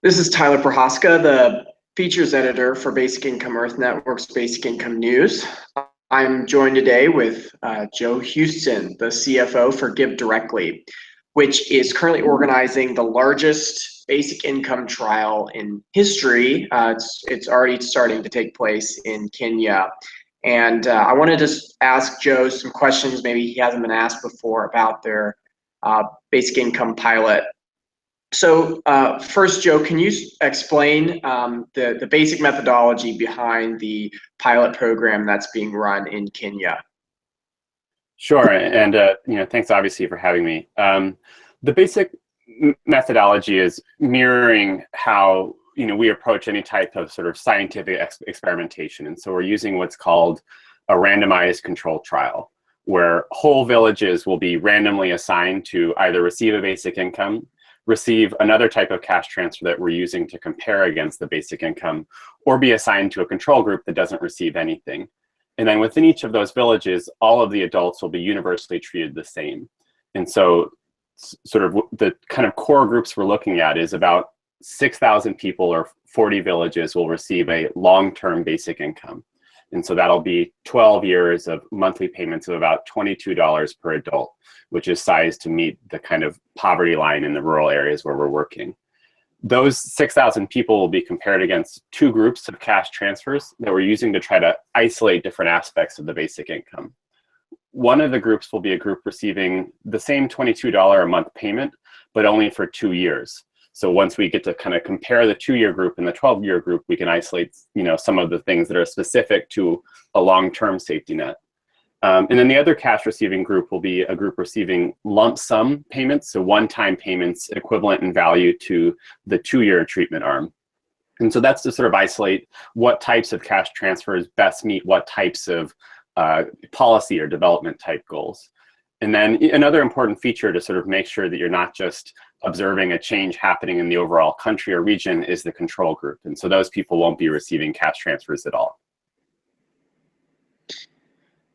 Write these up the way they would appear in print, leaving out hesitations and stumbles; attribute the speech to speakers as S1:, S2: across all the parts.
S1: This is Tyler Prochazka, the features editor for Basic Income Earth Network's Basic Income News. I'm joined today with Joe Huston, the CFO for GiveDirectly, which is currently organizing the largest basic income trial in history. It's already starting to take place in Kenya. And I wanted to ask Joe some questions maybe he hasn't been asked before about their basic income pilot. So first, Joe, can you explain the basic methodology behind the pilot program that's being run in Kenya?
S2: Sure, and thanks obviously for having me. The basic methodology is mirroring how we approach any type of sort of scientific experimentation, and so we're using what's called a randomized controlled trial, where whole villages will be randomly assigned to either receive a basic income, receive another type of cash transfer that we're using to compare against the basic income, or be assigned to a control group that doesn't receive anything. And then within each of those villages, all of the adults will be universally treated the same. And so sort of the kind of core groups we're looking at is about 6,000 people or 40 villages will receive a long-term basic income. And so that'll be 12 years of monthly payments of about $22 per adult, which is sized to meet the kind of poverty line in the rural areas where we're working. Those 6,000 people will be compared against two groups of cash transfers that we're using to try to isolate different aspects of the basic income. One of the groups will be a group receiving the same $22 a month payment, but only for 2 years. So once we get to kind of compare the 2-year group and the 12-year group, we can isolate, some of the things that are specific to a long-term safety net. And then the other cash receiving group will be a group receiving lump sum payments, so one-time payments equivalent in value to the 2-year treatment arm. And so that's to sort of isolate what types of cash transfers best meet what types of policy or development type goals. And then another important feature to sort of make sure that you're not just observing a change happening in the overall country or region is the control group. And so those people won't be receiving cash transfers at all.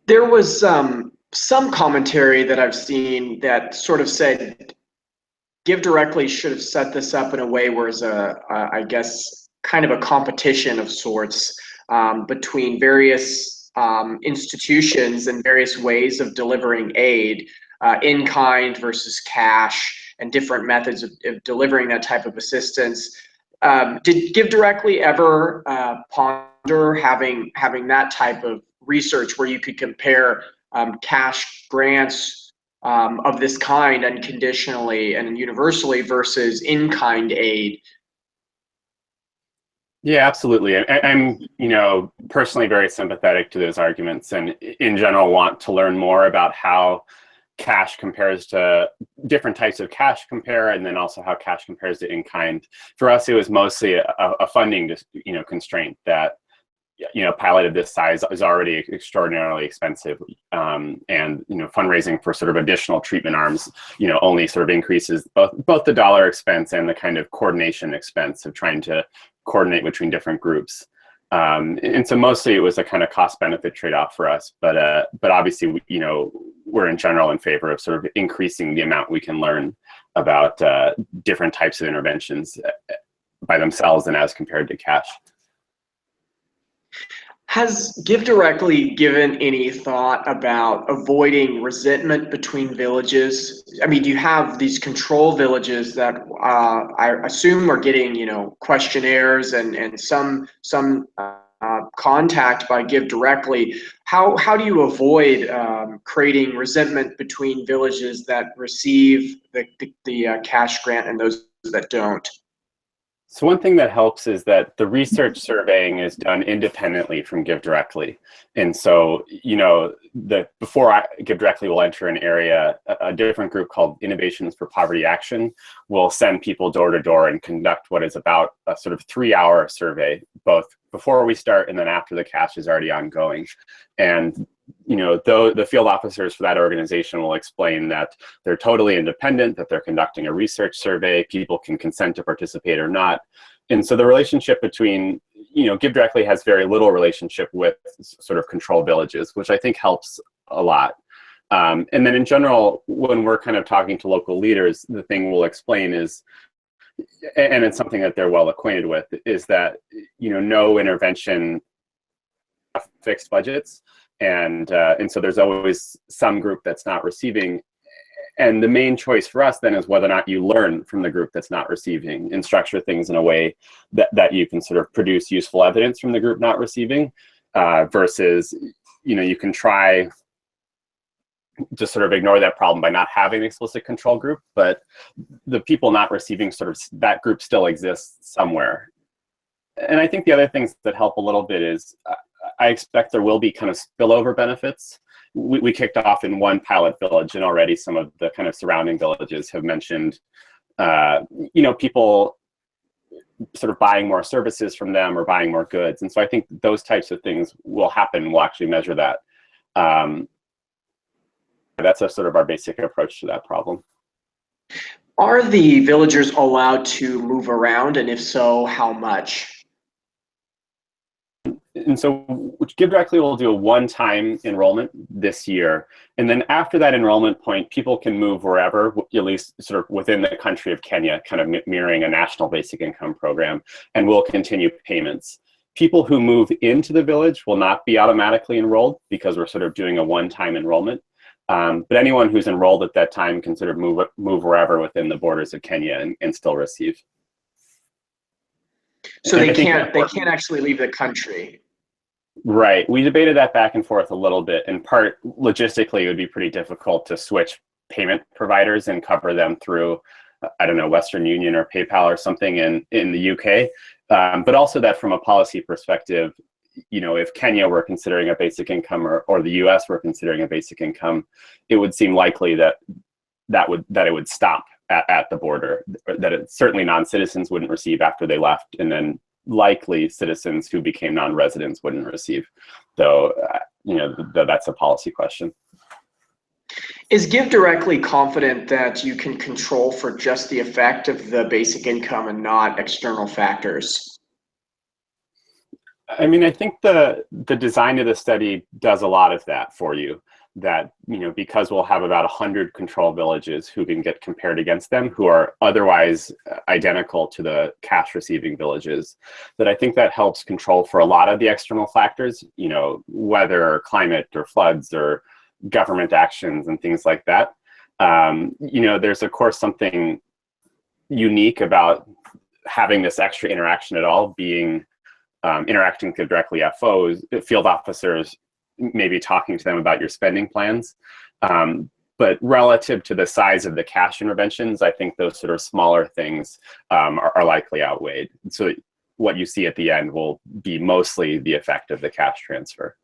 S1: There was some commentary that I've seen that sort of said GiveDirectly should have set this up in a way where it's I guess, kind of a competition of sorts between various institutions and various ways of delivering aid, in kind versus cash, and different methods of delivering that type of assistance. Did GiveDirectly ever ponder having that type of research where you could compare cash grants of this kind unconditionally and universally versus in-kind aid?
S2: Yeah, absolutely. I'm, personally very sympathetic to those arguments, and in general want to learn more about how cash compares to different types of cash compare, and then also how cash compares to in-kind. For us, it was mostly a funding, constraint that, a pilot of this size is already extraordinarily expensive, and fundraising for sort of additional treatment arms, only sort of increases both the dollar expense and the kind of coordination expense of trying to coordinate between different groups. And so mostly it was a kind of cost-benefit trade-off for us, but obviously, we're in general in favor of sort of increasing the amount we can learn about different types of interventions by themselves and as compared to cash.
S1: Has GiveDirectly given any thought about avoiding resentment between villages? I mean, you have these control villages that I assume are getting, questionnaires and some contact by GiveDirectly. How do you avoid creating resentment between villages that receive the cash grant and those that don't?
S2: So one thing that helps is that the research surveying is done independently from GiveDirectly. And so, before GiveDirectly will enter an area, a different group called Innovations for Poverty Action will send people door to door and conduct what is about a sort of 3-hour survey, both before we start and then after the cash is already ongoing. And though the field officers for that organization will explain that they're totally independent, that they're conducting a research survey, people can consent to participate or not. And so the relationship between, GiveDirectly has very little relationship with sort of control villages, which I think helps a lot. And then in general, when we're kind of talking to local leaders, the thing we'll explain is and it's something that they're well acquainted with, is that, no intervention, fixed budgets, and so there's always some group that's not receiving. And the main choice for us then is whether or not you learn from the group that's not receiving and structure things in a way that you can sort of produce useful evidence from the group not receiving, versus, you can try just sort of ignore that problem by not having an explicit control group, but the people not receiving, sort of that group still exists somewhere. And I think the other things that help a little bit is I expect there will be kind of spillover benefits. We kicked off in one pilot village, and already some of the kind of surrounding villages have mentioned, people sort of buying more services from them or buying more goods. And so I think those types of things will happen. We'll actually measure that. That's a sort of our basic approach to that problem.
S1: Are the villagers allowed to move around, and if so, how much?
S2: And so GiveDirectly will do a one-time enrollment this year. And then after that enrollment point, people can move wherever, at least sort of within the country of Kenya, kind of mirroring a national basic income program, and we'll continue payments. People who move into the village will not be automatically enrolled because we're sort of doing a one-time enrollment. But anyone who's enrolled at that time can sort of move wherever within the borders of Kenya and still receive.
S1: So they can't actually leave the country.
S2: Right. We debated that back and forth a little bit. In part, logistically, it would be pretty difficult to switch payment providers and cover them through, I don't know, Western Union or PayPal or something in the UK. But also that from a policy perspective, if Kenya were considering a basic income or the US were considering a basic income, it would seem likely that it would stop at the border, that certainly non-citizens wouldn't receive after they left, and then likely citizens who became non-residents wouldn't receive, though that's a policy question.
S1: Is GiveDirectly confident that you can control for just the effect of the basic income and not external factors?
S2: I mean, I think the design of the study does a lot of that for you. That, because we'll have about 100 control villages who can get compared against them, who are otherwise identical to the cash receiving villages, that I think that helps control for a lot of the external factors, weather or climate or floods or government actions and things like that. There's of course something unique about having this extra interaction at all, being interacting with directly FOs, field officers, maybe talking to them about your spending plans. But relative to the size of the cash interventions, I think those sort of smaller things are likely outweighed. So what you see at the end will be mostly the effect of the cash transfer.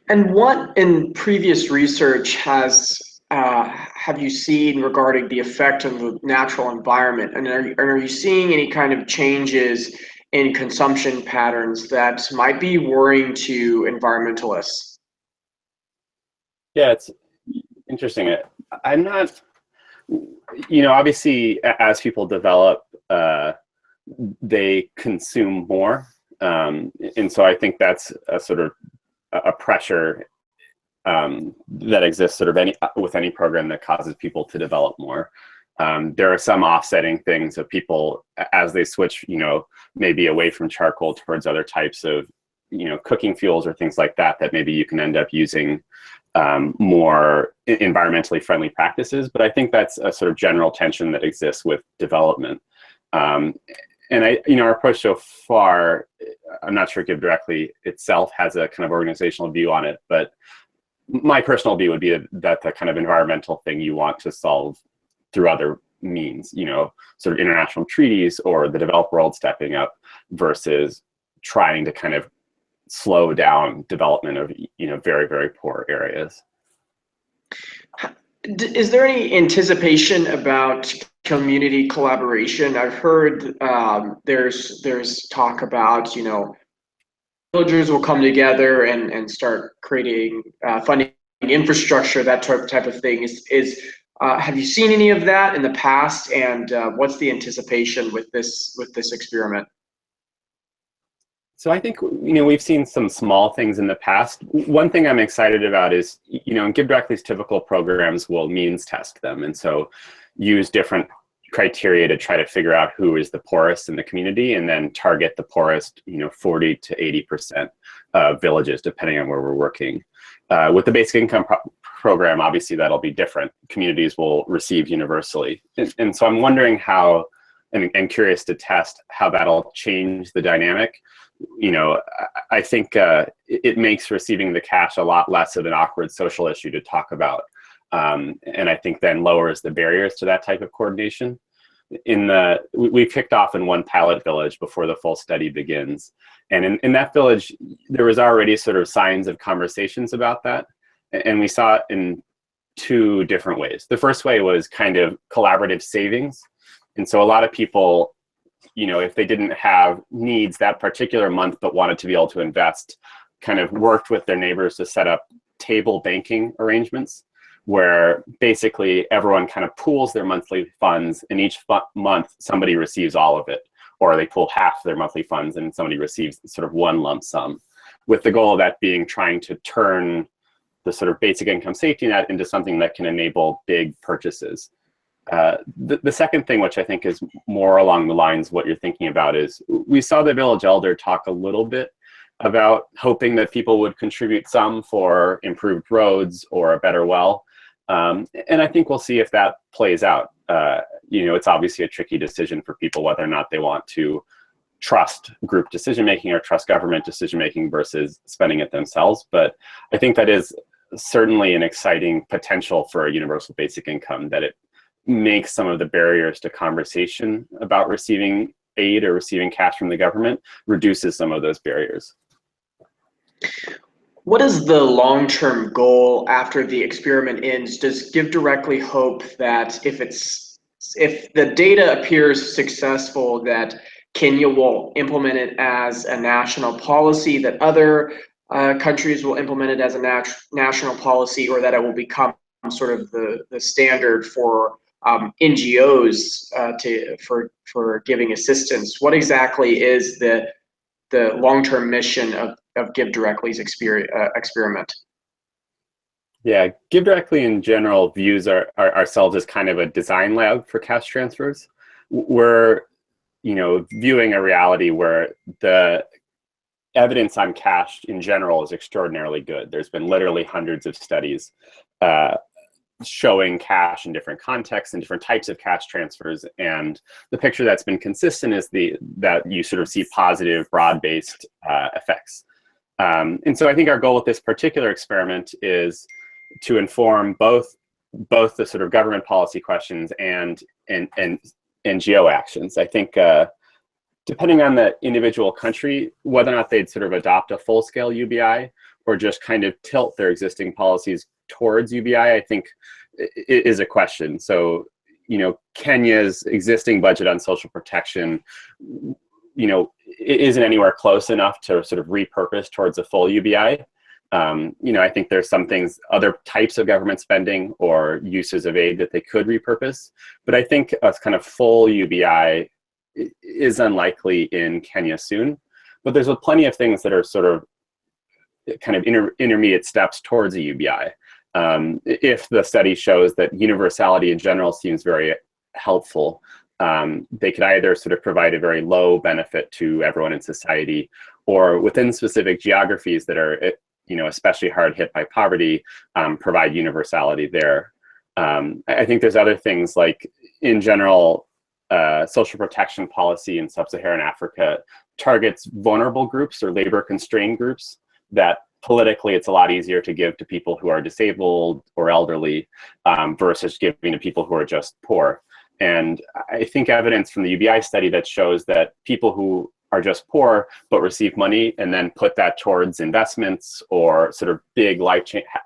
S1: And what in previous research have you seen regarding the effect of the natural environment? And are you seeing any kind of changes in consumption patterns that might be worrying to environmentalists?
S2: Yeah, it's interesting. I'm not, obviously as people develop, they consume more. And so I think that's a sort of a pressure that exists sort of with any program that causes people to develop more. There are some offsetting things of people as they switch, maybe away from charcoal towards other types of, cooking fuels or things like that, that maybe you can end up using more environmentally friendly practices. But I think that's a sort of general tension that exists with development. And our approach so far, I'm not sure GiveDirectly itself has a kind of organizational view on it, but my personal view would be that the kind of environmental thing you want to solve through other means, sort of international treaties or the developed world stepping up versus trying to kind of slow down development of, very, very poor areas.
S1: Is there any anticipation about community collaboration? I've heard there's talk about, villagers will come together and start creating funding infrastructure, that type of thing. Have you seen any of that in the past, and what's the anticipation with this experiment?
S2: So I think, we've seen some small things in the past. One thing I'm excited about is, in GiveDirectly's typical programs will means test them. And so use different criteria to try to figure out who is the poorest in the community, and then target the poorest, 40 to 80% of villages, depending on where we're working. With the basic income program, obviously that'll be different. Communities will receive universally. And so I'm wondering how, and curious to test how that'll change the dynamic. I think it makes receiving the cash a lot less of an awkward social issue to talk about. And I think then lowers the barriers to that type of coordination. We kicked off in one pilot village before the full study begins. And in that village, there was already sort of signs of conversations about that. And we saw it in two different ways. The first way was kind of collaborative savings. And so a lot of people, if they didn't have needs that particular month, but wanted to be able to invest, kind of worked with their neighbors to set up table banking arrangements, where basically everyone kind of pools their monthly funds, and each month somebody receives all of it, or they pool half their monthly funds and somebody receives sort of one lump sum, with the goal of that being trying to turn the sort of basic income safety net into something that can enable big purchases. The second thing, which I think is more along the lines of what you're thinking about, is we saw the village elder talk a little bit about hoping that people would contribute some for improved roads or a better well. And I think we'll see if that plays out. It's obviously a tricky decision for people whether or not they want to trust group decision-making or trust government decision-making versus spending it themselves. But I think that is certainly an exciting potential for a universal basic income, that it makes some of the barriers to conversation about receiving aid or receiving cash from the government, reduces some of those barriers.
S1: What is the long-term goal after the experiment ends? Does GiveDirectly hope that if the data appears successful, that Kenya will implement it as a national policy, that other countries will implement it as a national policy, or that it will become sort of the standard for NGOs for giving assistance? What exactly is the long-term mission of GiveDirectly's experiment?
S2: Yeah, GiveDirectly in general views ourselves as kind of a design lab for cash transfers. We're viewing a reality where the evidence on cash in general is extraordinarily good. There's been literally hundreds of studies showing cash in different contexts and different types of cash transfers, and the picture that's been consistent is that you sort of see positive, broad-based effects. And so I think our goal with this particular experiment is to inform both the sort of government policy questions and NGO actions. I think depending on the individual country, whether or not they'd sort of adopt a full-scale UBI or just kind of tilt their existing policies towards UBI, I think is a question. So, Kenya's existing budget on social protection, it isn't anywhere close enough to sort of repurpose towards a full UBI. I think there's some things, other types of government spending or uses of aid that they could repurpose. But I think a kind of full UBI is unlikely in Kenya soon. But there's plenty of things that are sort of kind of intermediate steps towards a UBI. If the study shows that universality in general seems very helpful, they could either sort of provide a very low benefit to everyone in society, or within specific geographies that are especially hard hit by poverty, provide universality there. I think there's other things like, in general, social protection policy in sub-Saharan Africa targets vulnerable groups or labor-constrained groups that politically it's a lot easier to give to people who are disabled or elderly versus giving to people who are just poor. And I think evidence from the UBI study that shows that people who are just poor but receive money and then put that towards investments or sort of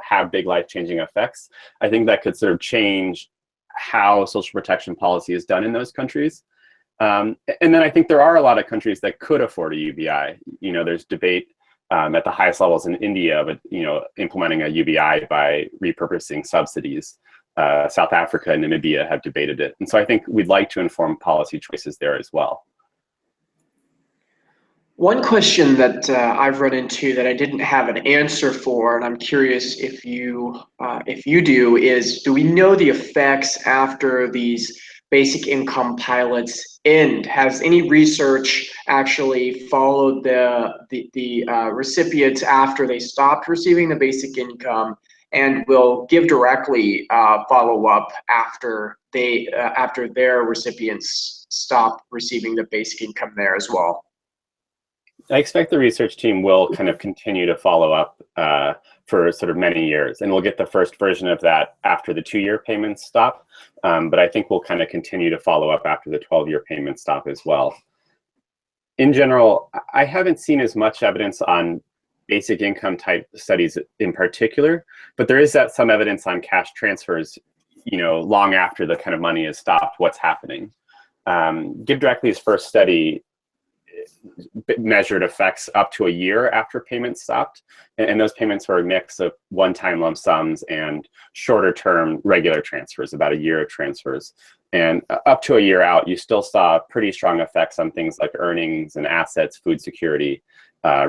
S2: have big life-changing effects, I think that could sort of change how social protection policy is done in those countries. And then I think there are a lot of countries that could afford a UBI. There's debate at the highest levels in India, but implementing a UBI by repurposing subsidies. South Africa and Namibia have debated it. And so I think we'd like to inform policy choices there as well.
S1: One question that I've run into that I didn't have an answer for, and I'm curious if you do, is do we know the effects after these basic income pilots end? Has any research actually followed the recipients after they stopped receiving the basic income, and will GiveDirectly follow up after after their recipients stop receiving the basic income there as well?
S2: I expect the research team will kind of continue to follow up for sort of many years, and we'll get the first version of that after the 2-year payments stop. But I think we'll kind of continue to follow up after the 12-year payment stop as well. In general, I haven't seen as much evidence on basic income type studies in particular, but there is some evidence on cash transfers, long after the kind of money is stopped, what's happening. GiveDirectly's first study measured effects up to a year after payments stopped, and those payments were a mix of one-time lump sums and shorter-term regular transfers, about a year of transfers. And up to a year out, you still saw pretty strong effects on things like earnings and assets, food security,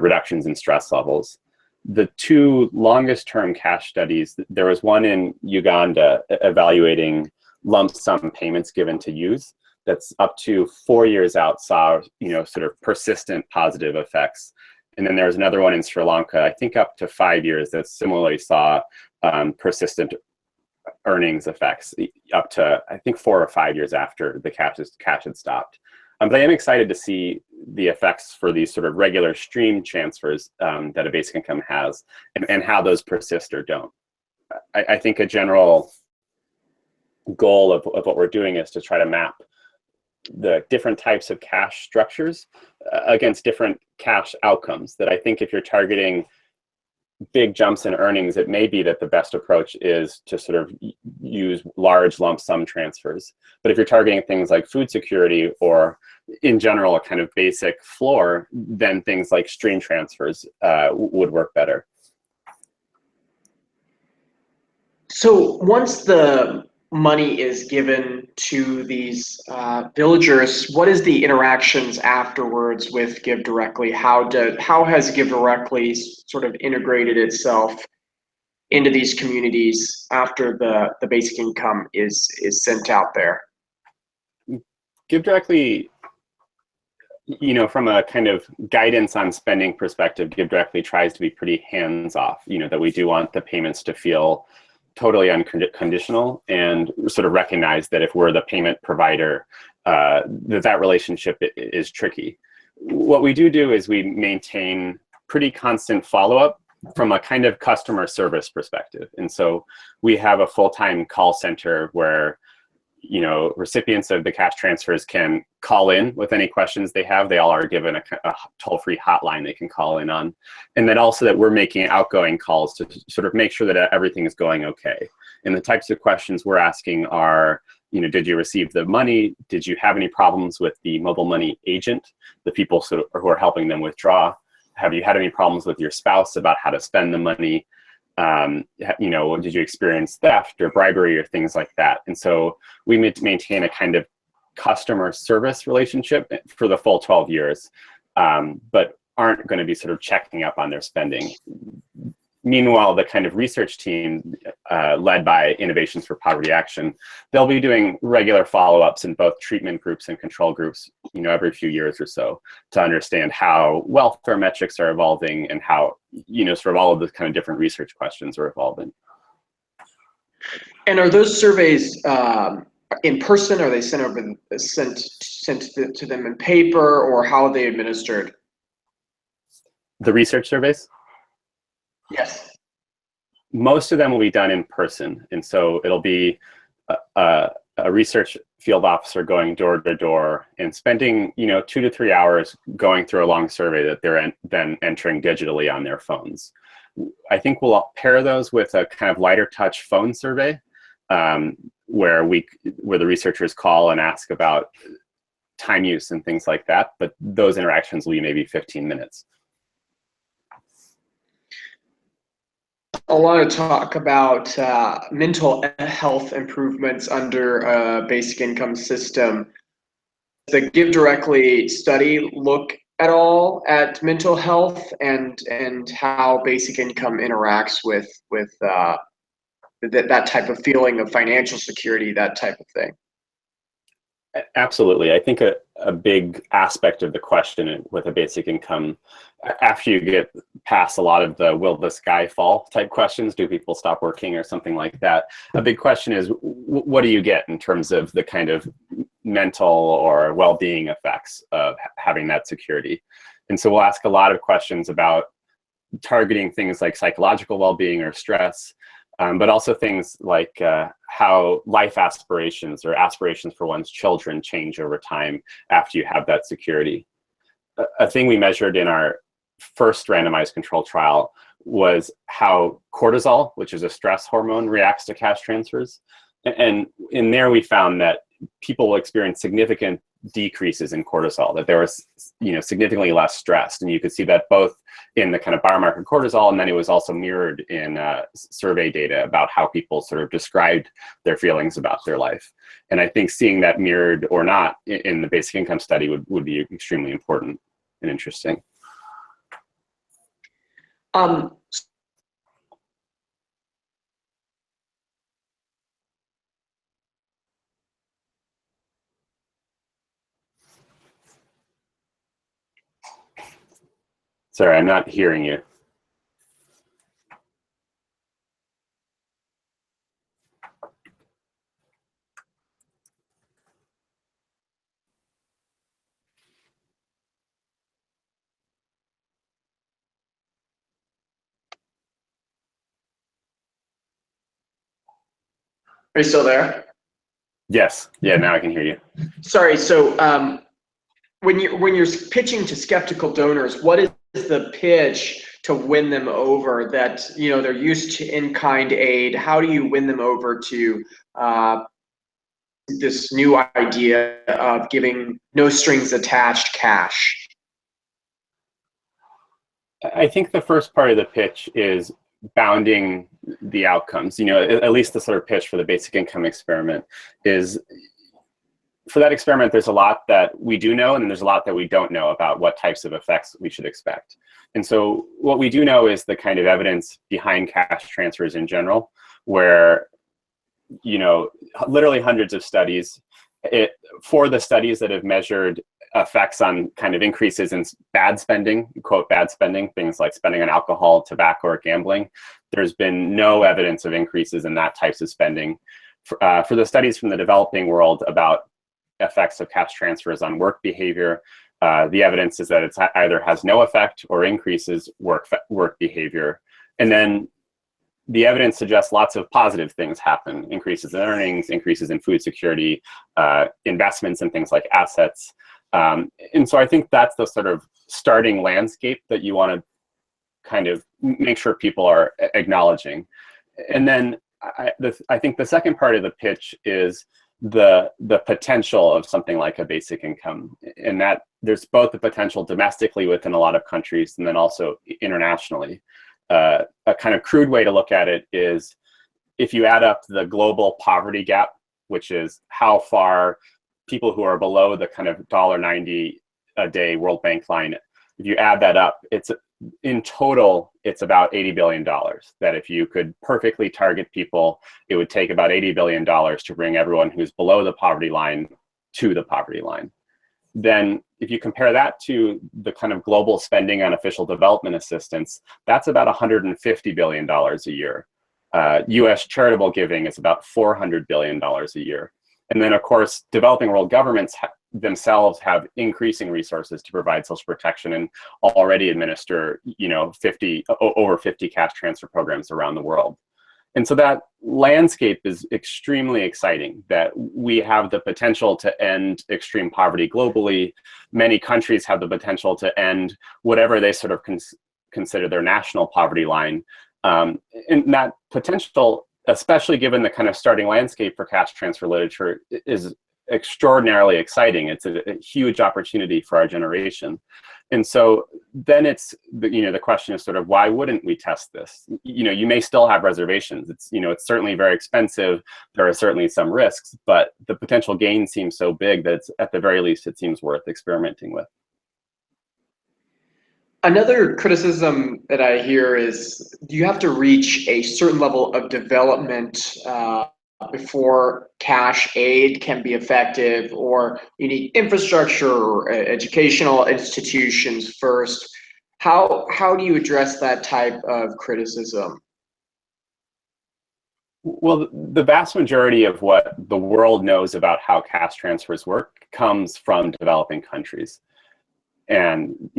S2: reductions in stress levels. The 2 longest-term cash studies, there was one in Uganda evaluating lump sum payments given to youth. That's up to 4 years out, saw sort of persistent positive effects. And then there's another one in Sri Lanka, I think up to 5 years, that similarly saw persistent earnings effects up to, I think, 4 or 5 years after the cash had stopped. But I am excited to see the effects for these sort of regular stream transfers that a basic income has, and how those persist or don't. I think a general goal of what we're doing is to try to map the different types of cash structures against different cash outcomes. That I think if you're targeting big jumps in earnings, it may be that the best approach is to sort of use large lump sum transfers. But if you're targeting things like food security, or in general a kind of basic floor, then things like stream transfers would work better.
S1: So once the money is given to these villagers, what is the interactions afterwards with GiveDirectly? How has GiveDirectly sort of integrated itself into these communities after the basic income is sent out there?
S2: GiveDirectly, from a kind of guidance on spending perspective, GiveDirectly tries to be pretty hands-off. That we do want the payments to feel totally unconditional, and sort of recognize that if we're the payment provider, that relationship is tricky. What we do is we maintain pretty constant follow-up from a kind of customer service perspective. And so we have a full-time call center where recipients of the cash transfers can call in with any questions they have. They all are given a toll-free hotline they can call in on. And then also that we're making outgoing calls to sort of make sure that everything is going okay. And the types of questions we're asking are, did you receive the money? Did you have any problems with the mobile money agent, the people who are helping them withdraw? Have you had any problems with your spouse about how to spend the money? Did you experience theft or bribery or things like that? And so we maintain a kind of customer service relationship for the full 12 years, but aren't going to be sort of checking up on their spending. Meanwhile, the kind of research team led by Innovations for Poverty Action, they'll be doing regular follow-ups in both treatment groups and control groups, every few years or so, to understand how welfare metrics are evolving, and how, sort of all of the kind of different research questions are evolving.
S1: And are those surveys in person? Are they sent to them in paper, or how are they administered?
S2: The research surveys?
S1: Yes.
S2: Most of them will be done in person, and so it'll be a research field officer going door to door and spending 2 to 3 hours going through a long survey that they're then entering digitally on their phones. I think we'll pair those with a kind of lighter touch phone survey, where the researchers call and ask about time use and things like that. But those interactions will be maybe 15 minutes.
S1: A lot of talk about mental health improvements under a basic income system. The GiveDirectly study look at all at mental health and how basic income interacts with that type of feeling of financial security, that type of thing?
S2: Absolutely. I think a big aspect of the question with a basic income, after you get past a lot of the will the sky fall type questions, do people stop working or something like that, a big question is what do you get in terms of the kind of mental or well-being effects of having that security? And so we'll ask a lot of questions about targeting things like psychological well-being or stress, but also things like how life aspirations or aspirations for one's children change over time after you have that security. A thing we measured in our first randomized control trial was how cortisol, which is a stress hormone, reacts to cash transfers. And in there we found that people will experience significant decreases in cortisol, that there was significantly less stressed. And you could see that both in the kind of biomarker cortisol, and then it was also mirrored in survey data about how people sort of described their feelings about their life. And I think seeing that mirrored or not in the basic income study would be extremely important and interesting. Sorry, I'm not hearing you.
S1: Are you still there?
S2: Yes. Yeah, now I can hear you.
S1: Sorry. So when you're pitching to skeptical donors, what is the pitch to win them over? That they're used to in-kind aid. How do you win them over to this new idea of giving no strings attached cash?
S2: I think the first part of the pitch is bounding the outcomes. At least the sort of pitch for the basic income experiment is, for that experiment, there's a lot that we do know, and there's a lot that we don't know about what types of effects we should expect. And so what we do know is the kind of evidence behind cash transfers in general, where, literally hundreds of studies, for the studies that have measured effects on kind of increases in bad spending, quote, bad spending, things like spending on alcohol, tobacco, or gambling, there's been no evidence of increases in that types of spending. For the studies from the developing world about effects of cash transfers on work behavior, the evidence is that it either has no effect or increases work behavior. And then the evidence suggests lots of positive things happen: increases in earnings, increases in food security, investments in things like assets. And so I think that's the sort of starting landscape that you want to kind of make sure people are acknowledging. And then I think the second part of the pitch is the potential of something like a basic income, and that there's both the potential domestically within a lot of countries and then also internationally. A kind of crude way to look at it is, if you add up the global poverty gap, which is how far people who are below the kind of $1.90 a day World Bank line, if you add that up, in total, it's about $80 billion. That if you could perfectly target people, it would take about $80 billion to bring everyone who's below the poverty line to the poverty line. Then if you compare that to the kind of global spending on official development assistance, that's about $150 billion a year. US charitable giving is about $400 billion a year. And then, of course, developing world governments themselves have increasing resources to provide social protection and already administer, over 50 cash transfer programs around the world. And so that landscape is extremely exciting, that we have the potential to end extreme poverty globally. Many countries have the potential to end whatever they sort of consider their national poverty line. And that potential, especially given the kind of starting landscape for cash transfer literature, is extraordinarily exciting. It's a huge opportunity for our generation. And so then it's, the question is sort of, why wouldn't we test this? You may still have reservations. It's certainly very expensive. There are certainly some risks, but the potential gain seems so big that at the very least, it seems worth experimenting with.
S1: Another criticism that I hear is you have to reach a certain level of development before cash aid can be effective, or you need infrastructure or educational institutions first. How do you address that type of criticism?
S2: Well, the vast majority of what the world knows about how cash transfers work comes from developing countries. And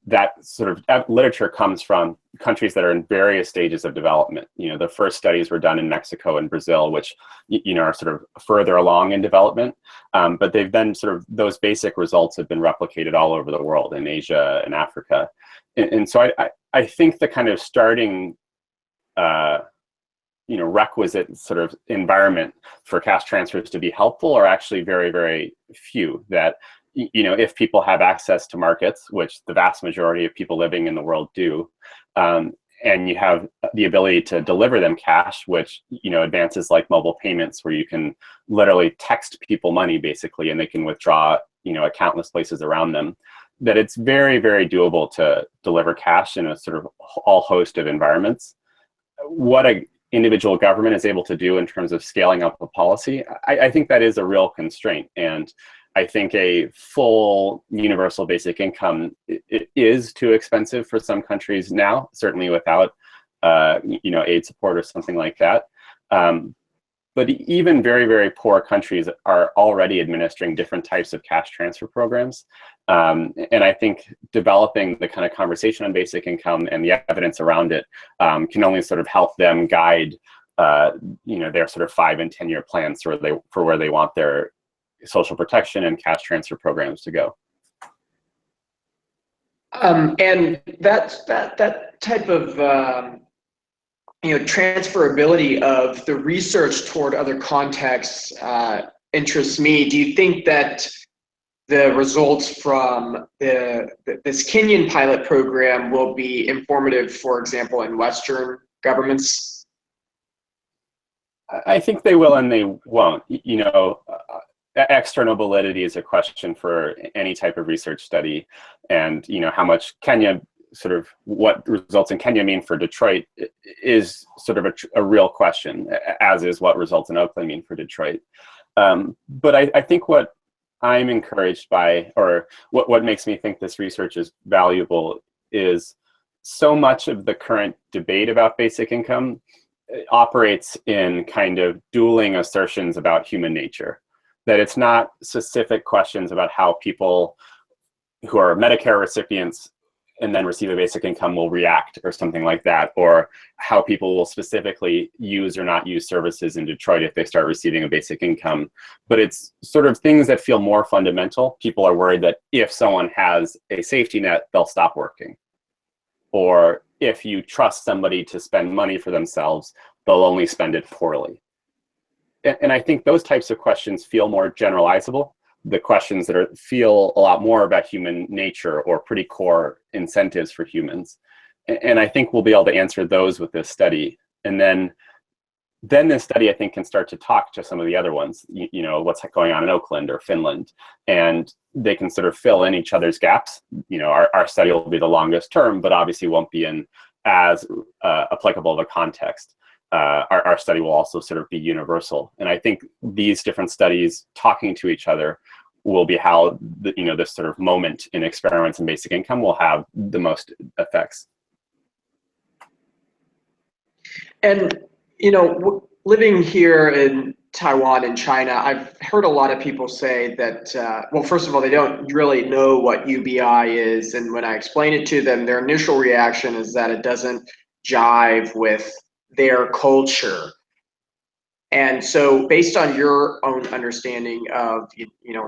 S2: that sort of literature comes from countries that are in various stages of development. The first studies were done in Mexico and Brazil, which are sort of further along in development. But they've been sort of, those basic results have been replicated all over the world, in Asia and Africa. And so I think the kind of starting requisite sort of environment for cash transfers to be helpful are actually very, very few. That if people have access to markets, which the vast majority of people living in the world do, and you have the ability to deliver them cash, which advances like mobile payments, where you can literally text people money basically, and they can withdraw at countless places around them, that it's very, very doable to deliver cash in a sort of all host of environments. What a individual government is able to do in terms of scaling up a policy, I think that is a real constraint. And I think a full universal basic income is too expensive for some countries now, certainly without aid support or something like that. But even very, very poor countries are already administering different types of cash transfer programs. And I think developing the kind of conversation on basic income and the evidence around it can only sort of help them guide their sort of 5 and 10-year plans for where they want their social protection and cash transfer programs to go.
S1: And that type of transferability of the research toward other contexts interests me. Do you think that the results from this Kenyan pilot program will be informative, for example, in Western governments?
S2: I think they will and they won't. External validity is a question for any type of research study, and how much Kenya, sort of what results in Kenya mean for Detroit, is sort of a real question, as is what results in Oakland mean for Detroit. But I think what I'm encouraged by, or what makes me think this research is valuable, is so much of the current debate about basic income operates in kind of dueling assertions about human nature. That it's not specific questions about how people who are Medicare recipients and then receive a basic income will react or something like that, or how people will specifically use or not use services in Detroit if they start receiving a basic income. But it's sort of things that feel more fundamental. People are worried that if someone has a safety net, they'll stop working. Or if you trust somebody to spend money for themselves, they'll only spend it poorly. And I think those types of questions feel more generalizable. The questions that feel a lot more about human nature or pretty core incentives for humans. And I think we'll be able to answer those with this study. And then this study, I think, can start to talk to some of the other ones, what's going on in Oakland or Finland, and they can sort of fill in each other's gaps. Our study will be the longest term, but obviously won't be in as applicable of a context. Our study will also sort of be universal. And I think these different studies talking to each other will be how this sort of moment in experiments in basic income will have the most effects.
S1: And living here in Taiwan and China, I've heard a lot of people say that, well, first of all, they don't really know what UBI is. And when I explain it to them, their initial reaction is that it doesn't jive with their culture. And so based on your own understanding of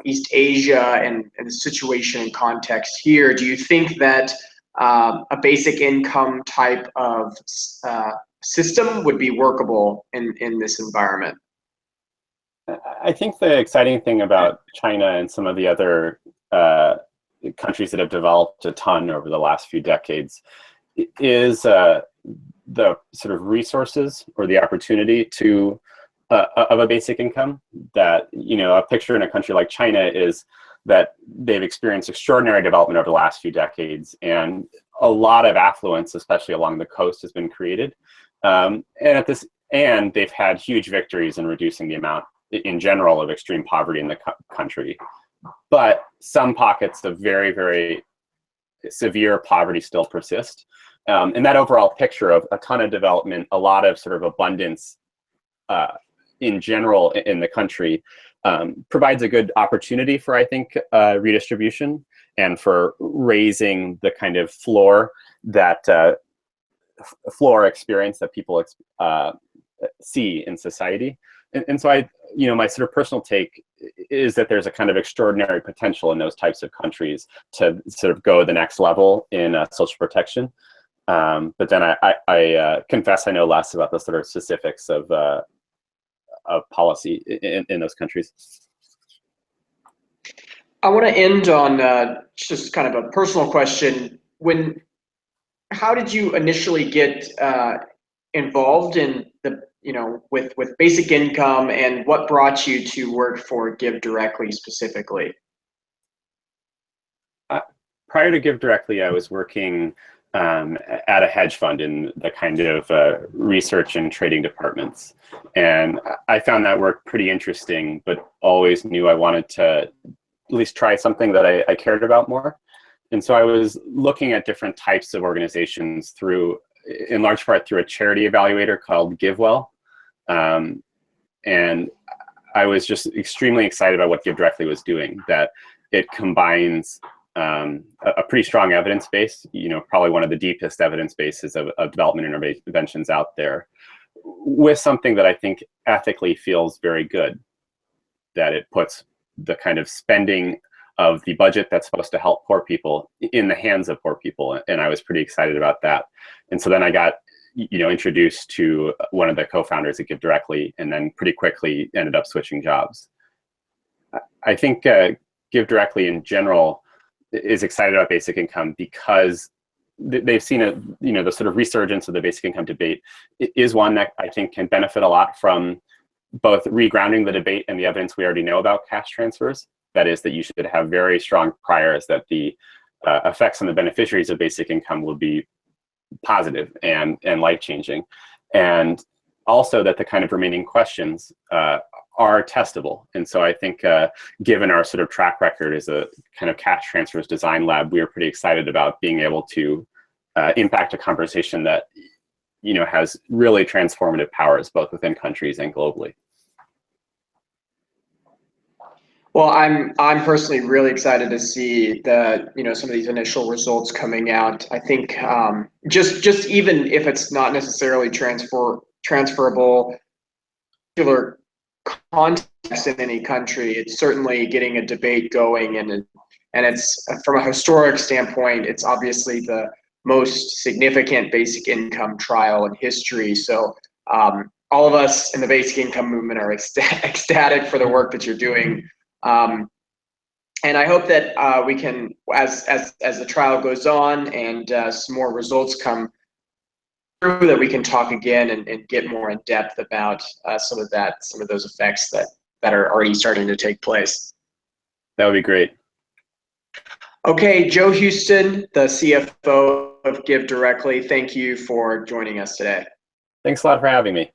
S1: East Asia and the situation and context here, do you think that a basic income type of system would be workable in this environment?
S2: I think the exciting thing about China and some of the other countries that have developed a ton over the last few decades is the sort of resources or the opportunity to of a basic income. That a picture in a country like China is that they've experienced extraordinary development over the last few decades, and a lot of affluence, especially along the coast, has been created. And they've had huge victories in reducing the amount, in general, of extreme poverty in the country. But some pockets of very, very severe poverty still persist. And that overall picture of a ton of development, a lot of sort of abundance in general in the country, provides a good opportunity for, I think, redistribution and for raising the kind of floor experience that people see in society. And so my sort of personal take is that there's a kind of extraordinary potential in those types of countries to sort of go the next level in social protection. But then I confess I know less about the sort of specifics of policy in those countries.
S1: I want to end on just kind of a personal question. How did you initially get involved in with basic income, and what brought you to work for GiveDirectly specifically?
S2: Prior to GiveDirectly, I was working at a hedge fund in the kind of research and trading departments. And I found that work pretty interesting, but always knew I wanted to at least try something that I cared about more. And so I was looking at different types of organizations in large part through a charity evaluator called GiveWell. And I was just extremely excited about what GiveDirectly was doing, that it combines a pretty strong evidence base, probably one of the deepest evidence bases of development interventions out there, with something that I think ethically feels very good, that it puts the kind of spending of the budget that's supposed to help poor people in the hands of poor people. And I was pretty excited about that. And so then I got introduced to one of the co-founders at GiveDirectly, and then pretty quickly ended up switching jobs. I think GiveDirectly in general is excited about basic income because they've seen the sort of resurgence of the basic income debate. It is one that I think can benefit a lot from both regrounding the debate and the evidence we already know about cash transfers. That is, that you should have very strong priors that the effects on the beneficiaries of basic income will be positive and life-changing. And also that the kind of remaining questions are testable. And so I think given our sort of track record as a kind of cash transfers design lab, we are pretty excited about being able to impact a conversation that has really transformative powers both within countries and globally.
S1: Well, I'm personally really excited to see some of these initial results coming out. I think just even if it's not necessarily transferable particular context in any country, it's certainly getting a debate going, and it's from a historic standpoint, it's obviously the most significant basic income trial in history. So all of us in the basic income movement are ecstatic for the work that you're doing. And I hope that we can, as the trial goes on and some more results come through, that we can talk again and get more in depth about some of those effects that are already starting to take place.
S2: That would be great.
S1: Okay, Joe Huston, the CFO of GiveDirectly, thank you for joining us today.
S2: Thanks a lot for having me.